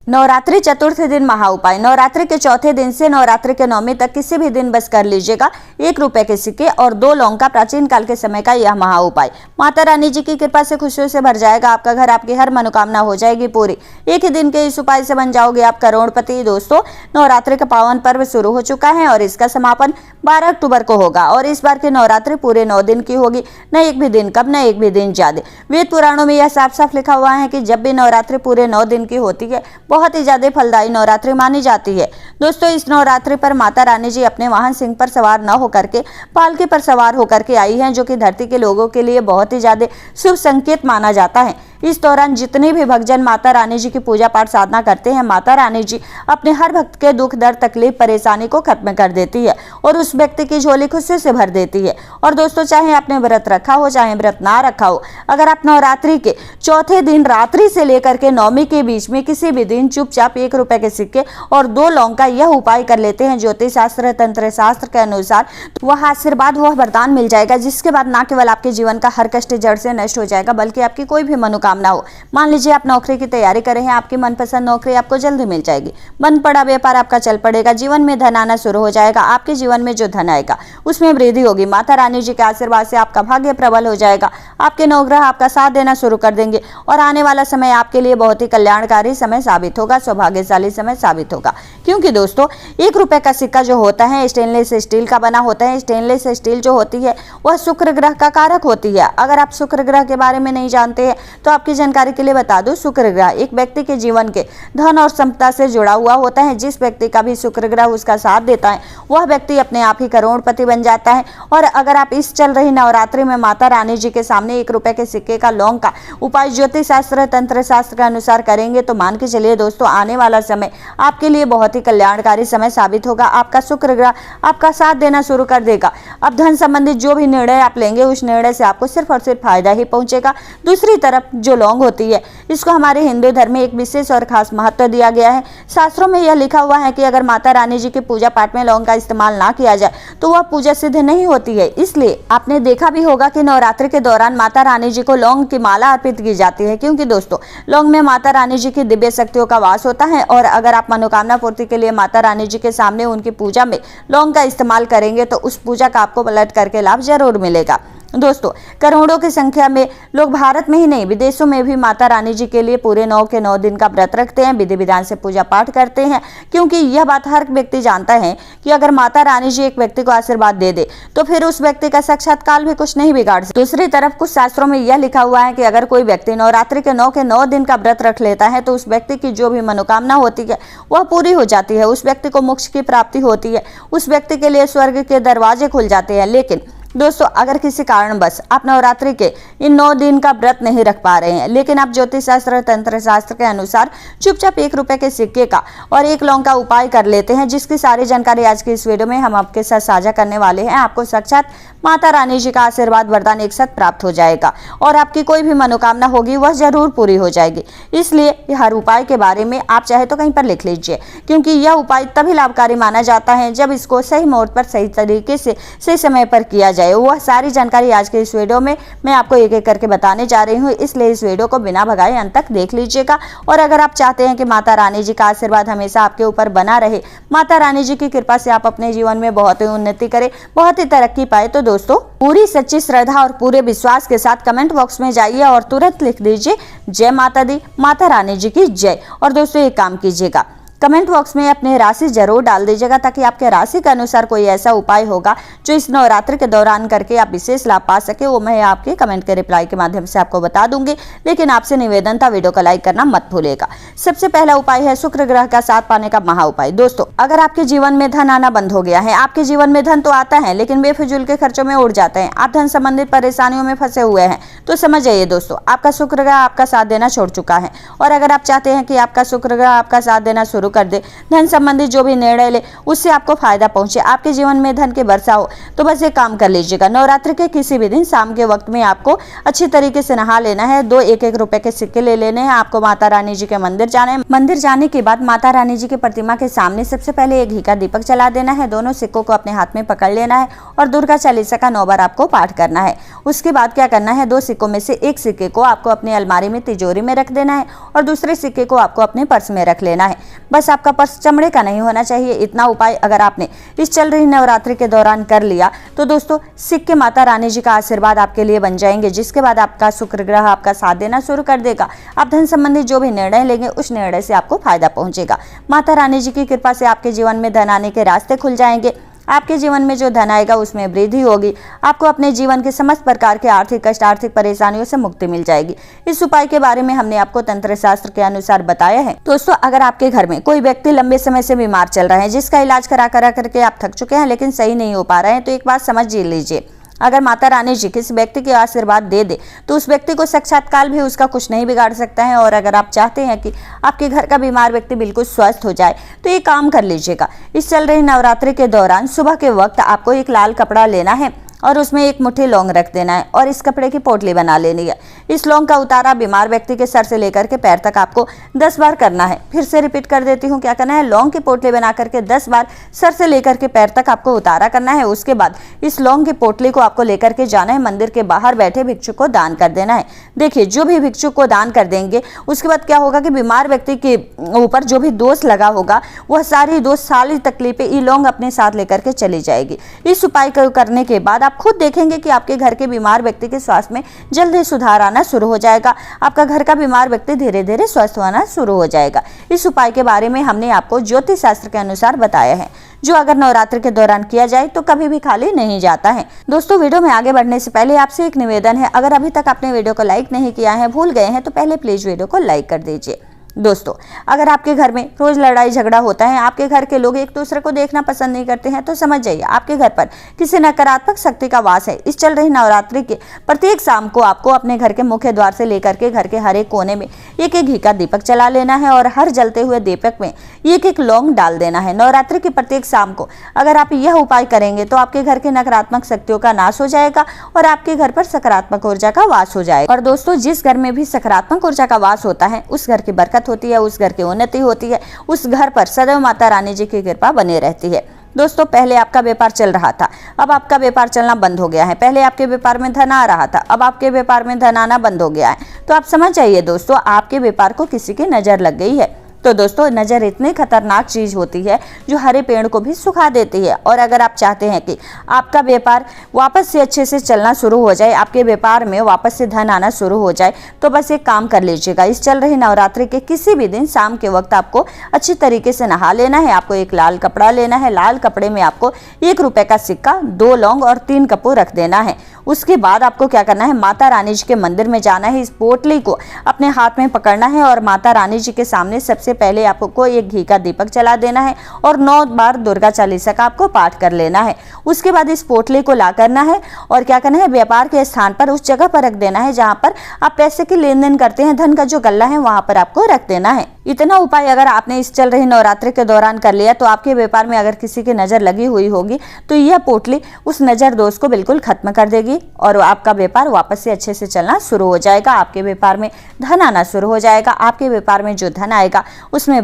नवरात्रि चतुर्थ दिन महा उपाय। नवरात्रि के चौथे दिन से नवरात्रि के नौवीं तक किसी भी दिन बस कर लीजिएगा 1 रुपए के सिक्के और 2 लौंग का प्राचीन काल के समय का यह महा उपाय। माता रानी जी की कृपा से खुशियों से भर जाएगा आपका घर, आपकी हर मनोकामना हो जाएगी पूरी। एक ही दिन के इस उपाय से बन जाओगे आप करोड़पति। दोस्तों, नवरात्रि का पावन पर्व शुरू हो चुका है और इसका समापन 12 अक्टूबर को होगा और इस बार की नवरात्रि पूरे 9 दिन की होगी, न एक भी दिन कम, न एक भी दिन ज्यादा। वेद पुराणों में यह साफ साफ लिखा हुआ है कि जब भी नवरात्रि पूरे 9 दिन की होती है, बहुत ही ज्यादा फलदायी नवरात्रि मानी जाती है। दोस्तों, इस नवरात्रि पर माता रानी जी अपने वाहन सिंह पर सवार न होकर के पालकी पर सवार होकर के आई हैं, जो कि धरती के लोगों के लिए बहुत ही ज्यादा शुभ संकेत माना जाता है। इस दौरान जितने भी भक्तजन माता रानी जी की पूजा पाठ साधना करते हैं, माता रानी जी अपने हर भक्त के दुख दर्द तकलीफ परेशानी को खत्म कर देती है और उस व्यक्ति की झोली खुशी से भर देती है। और दोस्तों, चाहे आपने व्रत रखा हो चाहे व्रत ना रखा हो, अगर आप नवरात्रि के चौथे दिन रात्रि से लेकर के नौमी के बीच में किसी भी दिन चुपचाप 1 रुपए के सिक्के और 2 लौंग का यह उपाय कर लेते हैं ज्योतिष शास्त्र तंत्र शास्त्र के अनुसार, वह आशीर्वाद वह वरदान मिल जाएगा, जिसके बाद न केवल आपके जीवन का हर कष्ट जड़ से नष्ट हो जाएगा, बल्कि आपकी कोई भी मनोकामना हो। मान लीजिए आप नौकरी की तैयारी कर रहे हैं, आपकी मनपसंद नौकरी आपको जल्दी मिल जाएगी, बंद पड़ा व्यापार आपका चल पड़ेगा, जीवन में धन आना शुरू हो जाएगा, आपके जीवन में जो धन आएगा उसमें वृद्धि होगी। माता रानी जी के आशीर्वाद से आपका भाग्य प्रबल हो जाएगा, आपके नवग्रह आपका साथ देना शुरू कर देंगे और आने वाला समय आपके लिए बहुत ही कल्याणकारी समय साबित होगा, सौभाग्यशाली समय साबित होगा। क्योंकि दोस्तों, 1 रुपए का सिक्का जो होता है स्टेनलेस स्टील का बना होता है। स्टेनलेस स्टील जो होती है वह शुक्र ग्रह का कारक होती है। अगर आप शुक्र ग्रह के बारे में नहीं जानते हैं तो आपकी जानकारी के लिए बता दूं, शुक्र ग्रह एक व्यक्ति के जीवन के धन और संपदा से जुड़ा हुआ होता है। जिस व्यक्ति का भी शुक्र ग्रह उसका साथ देता है, वह व्यक्ति अपने आप ही करोड़पति बन जाता है। और अगर आप इस चल रही नवरात्रि में माता रानी जी के सामने 1 रुपए के सिक्के का लौंग का उपाय ज्योतिष शास्त्र तंत्र शास्त्र के अनुसार करेंगे तो मान के चलिए दोस्तों, आने वाला समय आपके लिए बहुत ही कल्याणकारी समय साबित होगा। आपका शुक्र ग्रह आपका साथ देना शुरू कर देगा। अब धन संबंधित जो भी निर्णय आप लेंगे उस निर्णय से आपको सिर्फ और सिर्फ फायदा ही पहुंचेगा। दूसरी तरफ जो लौंग होती है, इसको हमारे हिंदू धर्म में एक विशेष और खास महत्व दिया गया है। शास्त्रों में यह लिखा हुआ है कि अगर माता रानी जी की पूजा पाठ में लौंग का इस्तेमाल ना किया जाए तो वह पूजा सिद्ध नहीं होती है। इसलिए आपने देखा भी होगा कि नवरात्रि के दौरान माता रानी जी को लौंग की माला अर्पित की जाती है, क्योंकि दोस्तों, लौंग में माता रानी जी की दिव्य शक्तियों का वास होता है। और अगर आप मनोकामना पूर्ति के लिए माता रानी जी के सामने उनकी पूजा में लौंग का इस्तेमाल करेंगे तो उस पूजा का आपको पलट करके लाभ जरूर मिलेगा। दोस्तों, करोड़ों की संख्या में लोग भारत में ही नहीं विदेशों में भी माता रानी जी के लिए पूरे 9 के 9 दिन का व्रत रखते हैं, विधि विधान से पूजा पाठ करते हैं। क्योंकि यह बात हर व्यक्ति जानता है कि अगर माता रानी जी एक व्यक्ति को आशीर्वाद दे दे तो फिर उस व्यक्ति का साक्षात्कार भी कुछ नहीं बिगाड़ सकता। दूसरी तरफ कुछ शास्त्रों में यह लिखा हुआ है कि अगर कोई व्यक्ति नवरात्रि के 9 के 9 दिन का व्रत रख लेता है तो उस व्यक्ति की जो भी मनोकामना होती है वह पूरी हो जाती है, उस व्यक्ति को मोक्ष की प्राप्ति होती है, उस व्यक्ति के लिए स्वर्ग के दरवाजे खुल जाते हैं। लेकिन दोस्तों, अगर किसी कारणवश आप नवरात्रि के इन 9 दिन का व्रत नहीं रख पा रहे हैं, लेकिन आप ज्योतिष शास्त्र तंत्र शास्त्र के अनुसार चुपचाप 1 रुपए के सिक्के का और 1 लौंग का उपाय कर लेते हैं, जिसकी सारी जानकारी आज की इस वीडियो में हम आपके साथ साझा करने वाले हैं। आपको साक्षात माता रानी जी का आशीर्वाद वरदान एक साथ प्राप्त हो जाएगा और आपकी कोई भी मनोकामना होगी वह जरूर पूरी हो जाएगी। इसलिए हर उपाय के बारे में आप चाहे तो कहीं पर लिख लीजिए, क्योंकि यह उपाय तभी लाभकारी माना जाता है जब इसको सही मुहूर्त पर सही तरीके से सही समय पर किया जाए। वह सारी जानकारी आज के इस वीडियो में मैं आपको एक एक करके बताने जा रही हूँ, इसलिए इस वीडियो को बिना भगाए अंत तक देख लीजिएगा। और अगर आप चाहते हैं कि माता रानी जी का आशीर्वाद हमेशा आपके ऊपर बना रहे, माता रानी जी की कृपा से आप अपने जीवन में बहुत ही उन्नति करें, बहुत ही तरक्की पाए, तो दोस्तों, पूरी सच्ची श्रद्धा और पूरे विश्वास के साथ कमेंट बॉक्स में जाइए और तुरंत लिख दीजिए जय माता दी, माता रानी जी की जय। और दोस्तों, एक काम कीजिएगा, कमेंट बॉक्स में अपनी राशि जरूर डाल दीजिएगा, ताकि आपके राशि के अनुसार कोई ऐसा उपाय होगा जो इस नवरात्रि के दौरान करके आप विशेष लाभ पा सके, वो मैं आपके कमेंट के रिप्लाई के माध्यम से आपको बता दूंगी। लेकिन आपसे निवेदन था, वीडियो को लाइक करना मत भूलिएगा। सबसे पहला उपाय है शुक्र ग्रह का साथ पाने का महा उपाय। दोस्तों, अगर आपके जीवन में धन आना बंद हो गया है, आपके जीवन में धन तो आता है लेकिन बेफिजूल के खर्चों में उड़ जाते हैं, आप धन संबंधित परेशानियों में फंसे हुए हैं, तो समझ जाइए दोस्तों, आपका शुक्र ग्रह आपका साथ देना छोड़ चुका है। और अगर आप चाहते हैं कि आपका शुक्र ग्रह आपका साथ देना शुरू शुरू कर दे, धन संबंधी जो भी निर्णय ले उससे आपको फायदा पहुंचे, आपके जीवन में धन की वर्षा हो, तो बस एक काम कर लीजिएगा। नवरात्रि के किसी भी दिन शाम के वक्त में आपको अच्छी तरीके से नहा लेना है, 2 1-1 रुपए के सिक्के ले लेने हैं, आपको माता रानी जी के मंदिर जाना है। मंदिर जाने के बाद माता रानी जी की प्रतिमा के सामने सबसे पहले एक घी का दीपक जला देना है, दोनों सिक्कों को अपने हाथ में पकड़ लेना है और दुर्गा चालीसा का 9 बार आपको पाठ करना है। उसके बाद क्या करना है, 2 सिक्कों में से एक सिक्के को आपको अपनी अलमारी में तिजोरी में रख देना है और दूसरे सिक्के को आपको अपने पर्स में रख लेना है। बस आपका पर्स चमड़े का नहीं होना चाहिए। इतना उपाय अगर आपने इस चल रही नवरात्रि के दौरान कर लिया तो दोस्तों सिक्के माता रानी जी का आशीर्वाद आपके लिए बन जाएंगे, जिसके बाद आपका शुक्र ग्रह आपका साथ देना शुरू कर देगा। आप धन संबंधी जो भी निर्णय लेंगे उस निर्णय से आपको फायदा पहुंचेगा। माता रानी जी की कृपा से आपके जीवन में धन आने के रास्ते खुल जाएंगे। आपके जीवन में जो धन आएगा उसमें वृद्धि होगी। आपको अपने जीवन के समस्त प्रकार के आर्थिक कष्ट, आर्थिक परेशानियों से मुक्ति मिल जाएगी। इस उपाय के बारे में हमने आपको तंत्र शास्त्र के अनुसार बताया है। दोस्तों, अगर आपके घर में कोई व्यक्ति लंबे समय से बीमार चल रहे हैं, जिसका इलाज करा करके आप थक चुके हैं लेकिन सही नहीं हो पा रहे हैं, तो एक बात समझ लीजिए, अगर माता रानी जी किसी व्यक्ति के आशीर्वाद दे दे तो उस व्यक्ति को साक्षात्कार भी उसका कुछ नहीं बिगाड़ सकता है। और अगर आप चाहते हैं कि आपके घर का बीमार व्यक्ति बिल्कुल स्वस्थ हो जाए तो ये काम कर लीजिएगा। इस चल रही नवरात्रि के दौरान सुबह के वक्त आपको एक लाल कपड़ा लेना है और उसमें एक मुट्ठी लौंग रख देना है और इस कपड़े की पोटली बना लेनी है। इस लौंग का उतारा बीमार व्यक्ति के सर से लेकर के पैर तक आपको 10 बार करना है। फिर से रिपीट कर देती हूँ, क्या करना है, लौंग की पोटली बना करके 10 बार सर से लेकर के पैर तक आपको उतारा करना है। उसके बाद इस लौंग की पोटली को आपको लेकर के जाना है, मंदिर के बाहर बैठे भिक्षुक को दान कर देना है। देखिए, जो भी भिक्षुक को दान कर देंगे उसके बाद क्या होगा कि बीमार व्यक्ति के ऊपर जो भी दोष लगा होगा वह सारी दोष, सारी तकलीफें ये लौंग अपने साथ लेकर के चली जाएगी। इस उपाय को करने के बाद आप खुद देखेंगे कि आपके घर के बीमार व्यक्ति के स्वास्थ्य में जल्दी सुधार आना शुरू हो जाएगा। आपका घर का बीमार व्यक्ति धीरे धीरे स्वस्थ होना शुरू हो जाएगा। इस उपाय के बारे में हमने आपको ज्योतिष शास्त्र के अनुसार बताया है, जो अगर नवरात्रि के दौरान किया जाए तो कभी भी खाली नहीं जाता है। दोस्तों, वीडियो में आगे बढ़ने से पहले आपसे एक निवेदन है, अगर अभी तक आपने वीडियो को लाइक नहीं किया है, भूल गए हैं, तो पहले प्लीज वीडियो को लाइक कर दीजिए। दोस्तों, अगर आपके घर में रोज लड़ाई झगड़ा होता है, आपके घर के लोग एक दूसरे को देखना पसंद नहीं करते हैं, तो समझ जाइए आपके घर पर किसी नकारात्मक शक्ति का वास है। इस चल रही नवरात्रि के प्रत्येक शाम को आपको अपने घर के मुख्य द्वार से लेकर के घर के हर एक कोने में एक एक घी का दीपक जला लेना है और हर जलते हुए दीपक में एक एक लौंग डाल देना है। नवरात्रि की प्रत्येक शाम को अगर आप यह उपाय करेंगे तो आपके घर के नकारात्मक शक्तियों का नाश हो जाएगा और आपके घर पर सकारात्मक ऊर्जा का वास हो जाएगा। और दोस्तों, जिस घर में भी सकारात्मक ऊर्जा का वास होता है उस घर की बरकत होती है, उस घर की उन्नति होती है, उस घर पर सदैव माता रानी जी की कृपा बनी रहती है। दोस्तों, पहले आपका व्यापार चल रहा था, अब आपका व्यापार चलना बंद हो गया है। पहले आपके व्यापार में धन आ रहा था, अब आपके व्यापार में धन आना बंद हो गया है। तो आप समझ जाइए दोस्तों, आपके व्यापार को किसी की नजर लग गई है। तो दोस्तों, नज़र इतनी खतरनाक चीज होती है जो हरे पेड़ को भी सुखा देती है। और अगर आप चाहते हैं कि आपका व्यापार वापस से अच्छे से चलना शुरू हो जाए, आपके व्यापार में वापस से धन आना शुरू हो जाए, तो बस एक काम कर लीजिएगा। इस चल रही नवरात्रि के किसी भी दिन शाम के वक्त आपको अच्छी तरीके से नहा लेना है। आपको एक लाल कपड़ा लेना है, लाल कपड़े में आपको 1 रुपए का सिक्का, 2 लौंग और 3 कपूर रख देना है। उसके बाद आपको क्या करना है, माता रानी जी के मंदिर में जाना है, इस पोटली को अपने हाथ में पकड़ना है और माता रानी जी के सामने सबसे पहले आपको एक घी का दीपक जला देना है और 9 बार दुर्गा चालीसा का आपको पाठ कर लेना है। उसके बाद इस पोटली को ला करना है और क्या करना है, व्यापार के स्थान पर उस जगह पर रख देना है जहां पर आप पैसे की लेन देन करते हैं, धन का जो गल्ला है वहां पर आपको रख देना है। इतना उपाय अगर आपने इस चल रही नवरात्रि के दौरान कर लिया तो आपके व्यापार में अगर किसी की नजर लगी हुई होगी तो यह पोटली उस नजर दोष को बिल्कुल खत्म कर देगी और आपका व्यापार वापस से अच्छे से चलना शुरू हो जाएगा। आपके व्यापार में धन आना शुरू हो जाएगा। आपके व्यापार में जो धन आएगा उसमें